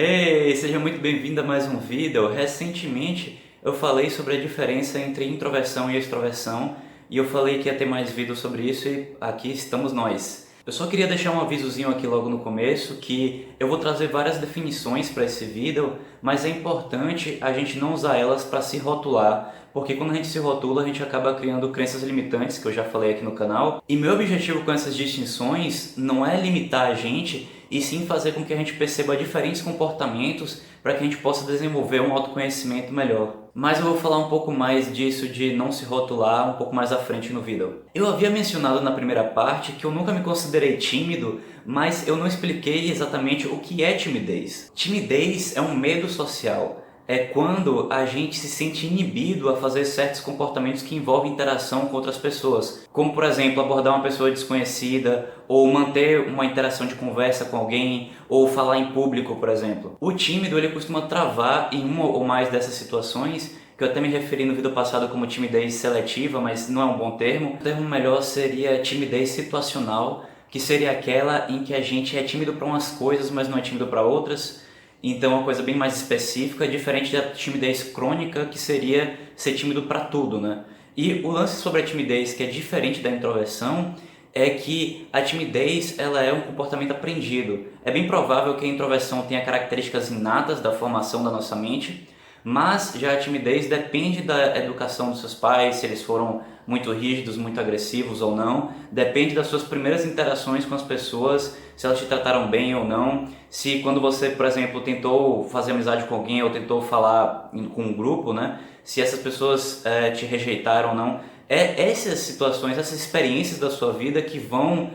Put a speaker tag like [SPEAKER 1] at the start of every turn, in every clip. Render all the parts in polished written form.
[SPEAKER 1] Hey, seja muito bem-vindo a mais um vídeo. Recentemente eu falei sobre a diferença entre introversão e extroversão e eu falei que ia ter mais vídeos sobre isso e aqui estamos nós. Eu só queria deixar um avisozinho aqui logo no começo que eu vou trazer várias definições para esse vídeo, mas é importante a gente não usar elas para se rotular, porque quando a gente se rotula a gente acaba criando crenças limitantes, que eu já falei aqui no canal, e meu objetivo com essas distinções não é limitar a gente, e sim fazer com que a gente perceba diferentes comportamentos para que a gente possa desenvolver um autoconhecimento melhor. Mas eu vou falar um pouco mais disso de não se rotular um pouco mais à frente no vídeo. Eu havia mencionado na primeira parte que eu nunca me considerei tímido, mas eu não expliquei exatamente o que é timidez. Timidez é um medo social. É quando a gente se sente inibido a fazer certos comportamentos que envolvem interação com outras pessoas. Como, por exemplo, abordar uma pessoa desconhecida, ou manter uma interação de conversa com alguém, ou falar em público, por exemplo. O tímido ele costuma travar em uma ou mais dessas situações, que eu até me referi no vídeo passado como timidez seletiva, mas não é um bom termo. O termo melhor seria timidez situacional, que seria aquela em que a gente é tímido para umas coisas, mas não é tímido para outras. Então é uma coisa bem mais específica, diferente da timidez crônica, que seria ser tímido para tudo, né? E o lance sobre a timidez, que é diferente da introversão, é que a timidez ela é um comportamento aprendido. É bem provável que a introversão tenha características inatas da formação da nossa mente, mas já a timidez depende da educação dos seus pais, se eles foram muito rígidos, muito agressivos ou não. Depende das suas primeiras interações com as pessoas, se elas te trataram bem ou não. Se quando você, por exemplo, tentou fazer amizade com alguém ou tentou falar com um grupo, né? Se essas pessoas te rejeitaram ou não. É essas situações, essas experiências da sua vida que vão,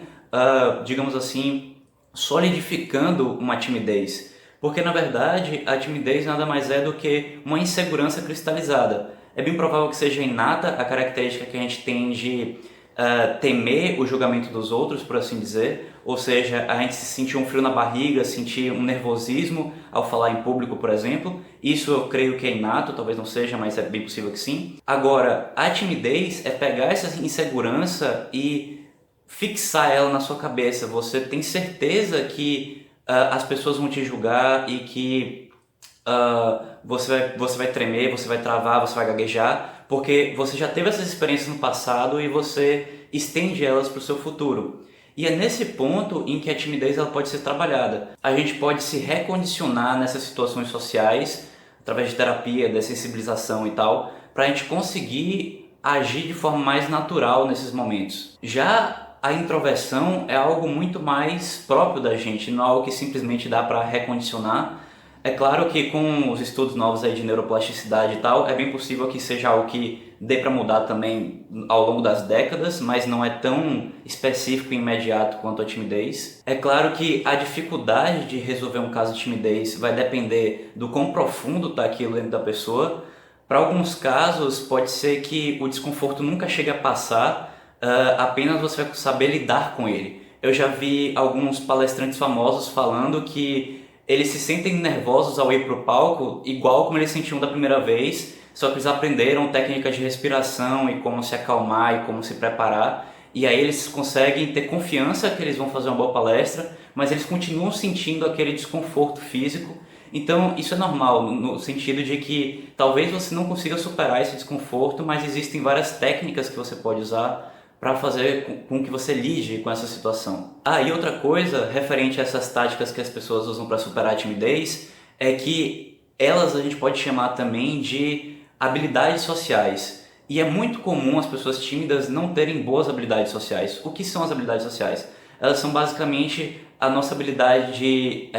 [SPEAKER 1] digamos assim, solidificando uma timidez. Porque, na verdade, a timidez nada mais é do que uma insegurança cristalizada. É bem provável que seja inata a característica que a gente tem de temer o julgamento dos outros, por assim dizer. Ou seja, a gente sentir um frio na barriga, sentir um nervosismo ao falar em público, por exemplo. Isso eu creio que é inato, talvez não seja, mas é bem possível que sim. Agora, a timidez é pegar essa insegurança e fixar ela na sua cabeça. Você tem certeza que as pessoas vão te julgar e que você vai tremer, você vai travar, você vai gaguejar, porque você já teve essas experiências no passado e você estende elas para o seu futuro. E é nesse ponto em que a timidez ela pode ser trabalhada. A gente pode se recondicionar nessas situações sociais, através de terapia, dessensibilização e tal, para a gente conseguir agir de forma mais natural nesses momentos. Já a introversão é algo muito mais próprio da gente, não é algo que simplesmente dá para recondicionar. É claro que com os estudos novos aí de neuroplasticidade e tal, é bem possível que seja algo que dê para mudar também ao longo das décadas, mas não é tão específico e imediato quanto a timidez. É claro que a dificuldade de resolver um caso de timidez vai depender do quão profundo está aquilo dentro da pessoa. Para alguns casos, pode ser que o desconforto nunca chegue a passar, apenas você vai saber lidar com ele. Eu já vi alguns palestrantes famosos falando que eles se sentem nervosos ao ir para o palco igual como eles sentiam da primeira vez, só que eles aprenderam técnicas de respiração e como se acalmar e como se preparar, e aí eles conseguem ter confiança que eles vão fazer uma boa palestra, mas eles continuam sentindo aquele desconforto físico. Então isso é normal, no sentido de que talvez você não consiga superar esse desconforto, mas existem várias técnicas que você pode usar para fazer com que você lide com essa situação. E outra coisa, referente a essas táticas que as pessoas usam para superar a timidez, é que elas a gente pode chamar também de habilidades sociais. E é muito comum as pessoas tímidas não terem boas habilidades sociais. O que são as habilidades sociais? Elas são basicamente a nossa habilidade de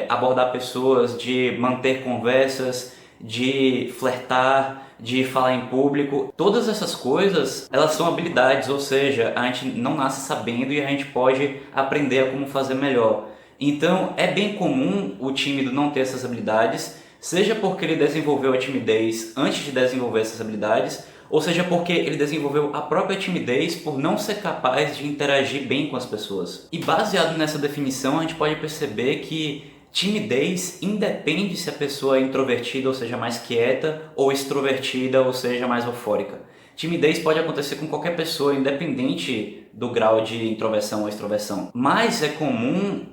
[SPEAKER 1] abordar pessoas, de manter conversas, de flertar, de falar em público. Todas essas coisas, elas são habilidades, ou seja, a gente não nasce sabendo e a gente pode aprender a como fazer melhor. Então, é bem comum o tímido não ter essas habilidades, seja porque ele desenvolveu a timidez antes de desenvolver essas habilidades, ou seja porque ele desenvolveu a própria timidez por não ser capaz de interagir bem com as pessoas. E baseado nessa definição, a gente pode perceber que timidez independe se a pessoa é introvertida, ou seja, mais quieta, ou extrovertida, ou seja, mais eufórica. Timidez pode acontecer com qualquer pessoa, independente do grau de introversão ou extroversão. Mas é comum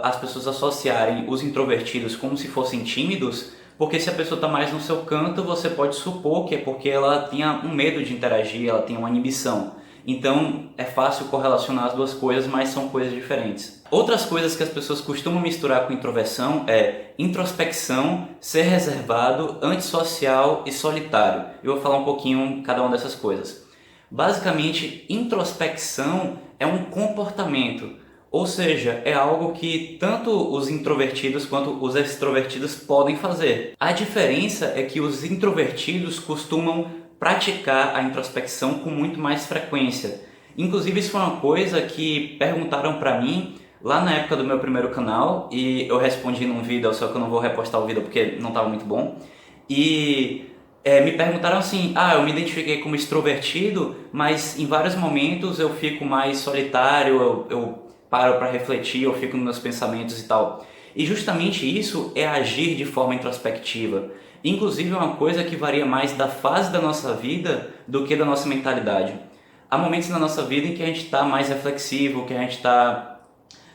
[SPEAKER 1] as pessoas associarem os introvertidos como se fossem tímidos, porque se a pessoa está mais no seu canto, você pode supor que é porque ela tinha um medo de interagir, ela tem uma inibição. Então é fácil correlacionar as duas coisas, mas são coisas diferentes. Outras coisas que as pessoas costumam misturar com introversão é introspecção, ser reservado, antissocial e solitário. Eu vou falar um pouquinho cada uma dessas coisas. Basicamente, introspecção é um comportamento, ou seja, é algo que tanto os introvertidos quanto os extrovertidos podem fazer. A diferença é que os introvertidos costumam praticar a introspecção com muito mais frequência. Inclusive, isso foi uma coisa que perguntaram para mim lá na época do meu primeiro canal e eu respondi num vídeo, só que eu não vou repostar o vídeo porque não estava muito bom. E me perguntaram assim, eu me identifiquei como extrovertido, mas em vários momentos eu fico mais solitário, eu paro para refletir, eu fico nos meus pensamentos e tal. E justamente isso é agir de forma introspectiva. Inclusive é uma coisa que varia mais da fase da nossa vida do que da nossa mentalidade. Há momentos na nossa vida em que a gente está mais reflexivo, que a gente está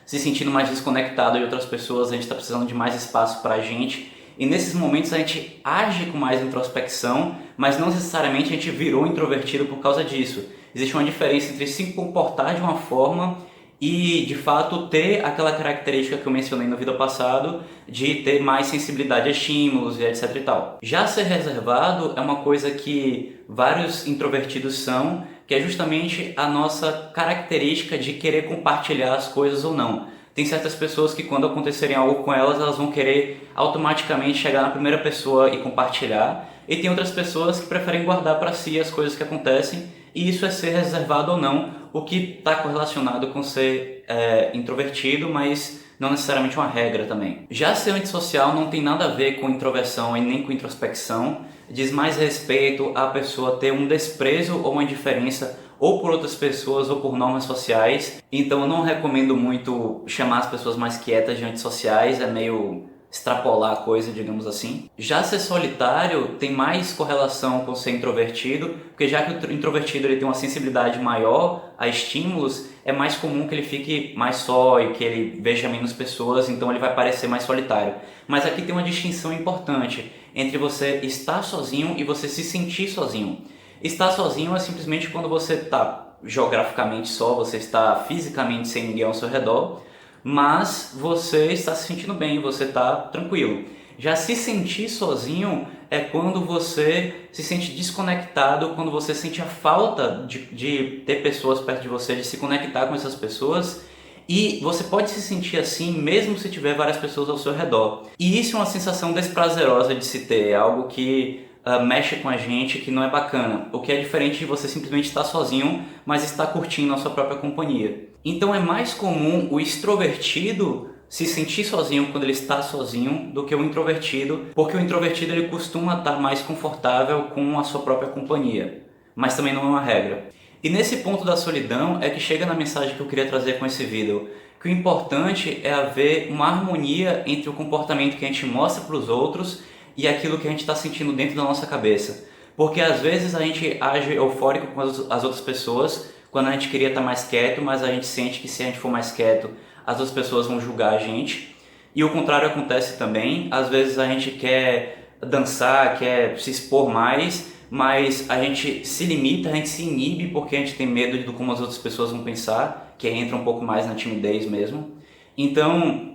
[SPEAKER 1] se sentindo mais desconectado de outras pessoas, a gente está precisando de mais espaço para a gente. E nesses momentos a gente age com mais introspecção, mas não necessariamente a gente virou introvertido por causa disso. Existe uma diferença entre se comportar de uma forma e, de fato, ter aquela característica que eu mencionei no vídeo passado de ter mais sensibilidade a estímulos e etc e tal. Já ser reservado é uma coisa que vários introvertidos são, que é justamente a nossa característica de querer compartilhar as coisas ou não. Tem certas pessoas que quando acontecerem algo com elas, elas vão querer automaticamente chegar na primeira pessoa e compartilhar. E tem outras pessoas que preferem guardar para si as coisas que acontecem, e isso é ser reservado ou não, o que está correlacionado com ser introvertido, mas não necessariamente uma regra também. Já ser antissocial não tem nada a ver com introversão e nem com introspecção, diz mais respeito à pessoa ter um desprezo ou uma indiferença ou por outras pessoas ou por normas sociais. Então eu não recomendo muito chamar as pessoas mais quietas de antissociais, é meio extrapolar a coisa, digamos assim. Já ser solitário tem mais correlação com ser introvertido, porque já que o introvertido ele tem uma sensibilidade maior a estímulos, é mais comum que ele fique mais só e que ele veja menos pessoas, então ele vai parecer mais solitário. Mas aqui tem uma distinção importante entre você estar sozinho e você se sentir sozinho. Estar sozinho é simplesmente quando você está geograficamente só, você está fisicamente sem ninguém ao seu redor, mas você está se sentindo bem, você está tranquilo. Já se sentir sozinho é quando você se sente desconectado, quando você sente a falta de ter pessoas perto de você, de se conectar com essas pessoas. E você pode se sentir assim mesmo se tiver várias pessoas ao seu redor. E isso é uma sensação desprazerosa de se ter, é algo que mexe com a gente, que não é bacana. O que é diferente de você simplesmente estar sozinho, mas estar curtindo a sua própria companhia. Então é mais comum o extrovertido se sentir sozinho quando ele está sozinho do que o introvertido, porque o introvertido ele costuma estar mais confortável com a sua própria companhia, mas também não é uma regra. E nesse ponto da solidão é que chega na mensagem que eu queria trazer com esse vídeo, que o importante é haver uma harmonia entre o comportamento que a gente mostra para os outros e aquilo que a gente está sentindo dentro da nossa cabeça. Porque às vezes a gente age eufórico com as outras pessoas, quando a gente queria estar mais quieto, mas a gente sente que se a gente for mais quieto, as outras pessoas vão julgar a gente. E o contrário acontece também, às vezes a gente quer dançar, quer se expor mais, mas a gente se limita, a gente se inibe porque a gente tem medo de como as outras pessoas vão pensar, que entra um pouco mais na timidez mesmo. Então,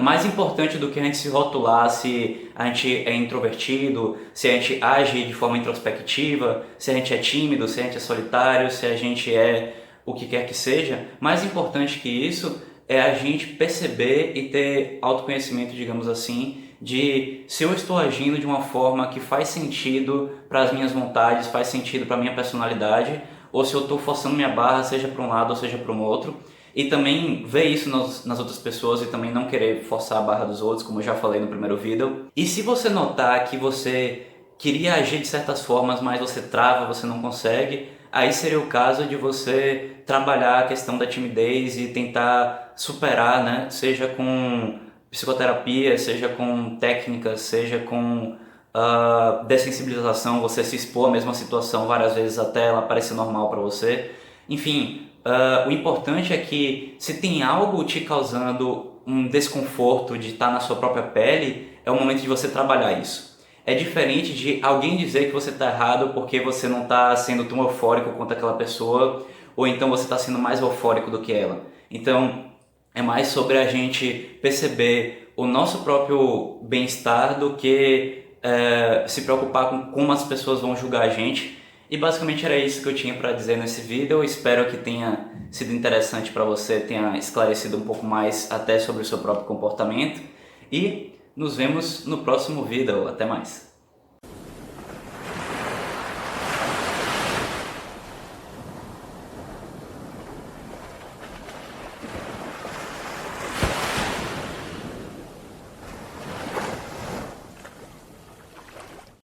[SPEAKER 1] mais importante do que a gente se rotular se a gente é introvertido, se a gente age de forma introspectiva, se a gente é tímido, se a gente é solitário, se a gente é o que quer que seja, mais importante que isso é a gente perceber e ter autoconhecimento, digamos assim, de se eu estou agindo de uma forma que faz sentido para as minhas vontades, faz sentido para a minha personalidade, ou se eu estou forçando minha barra, seja para um lado ou seja para um outro. E também ver isso nas outras pessoas e também não querer forçar a barra dos outros, como eu já falei no primeiro vídeo. E se você notar que você queria agir de certas formas, mas você trava, você não consegue, aí seria o caso de você trabalhar a questão da timidez e tentar superar, né? Seja com psicoterapia, seja com técnicas, seja com dessensibilização, você se expor à mesma situação várias vezes até ela parecer normal para você. Enfim, o importante é que se tem algo te causando um desconforto de estar na sua própria pele, é o momento de você trabalhar isso. É diferente de alguém dizer que você está errado porque você não está sendo tão eufórico quanto aquela pessoa, ou então você está sendo mais eufórico do que ela. Então, é mais sobre a gente perceber o nosso próprio bem-estar do que se preocupar com como as pessoas vão julgar a gente. E basicamente era isso que eu tinha para dizer nesse vídeo. Eu espero que tenha sido interessante para você, tenha esclarecido um pouco mais até sobre o seu próprio comportamento. E nos vemos no próximo vídeo. Até mais!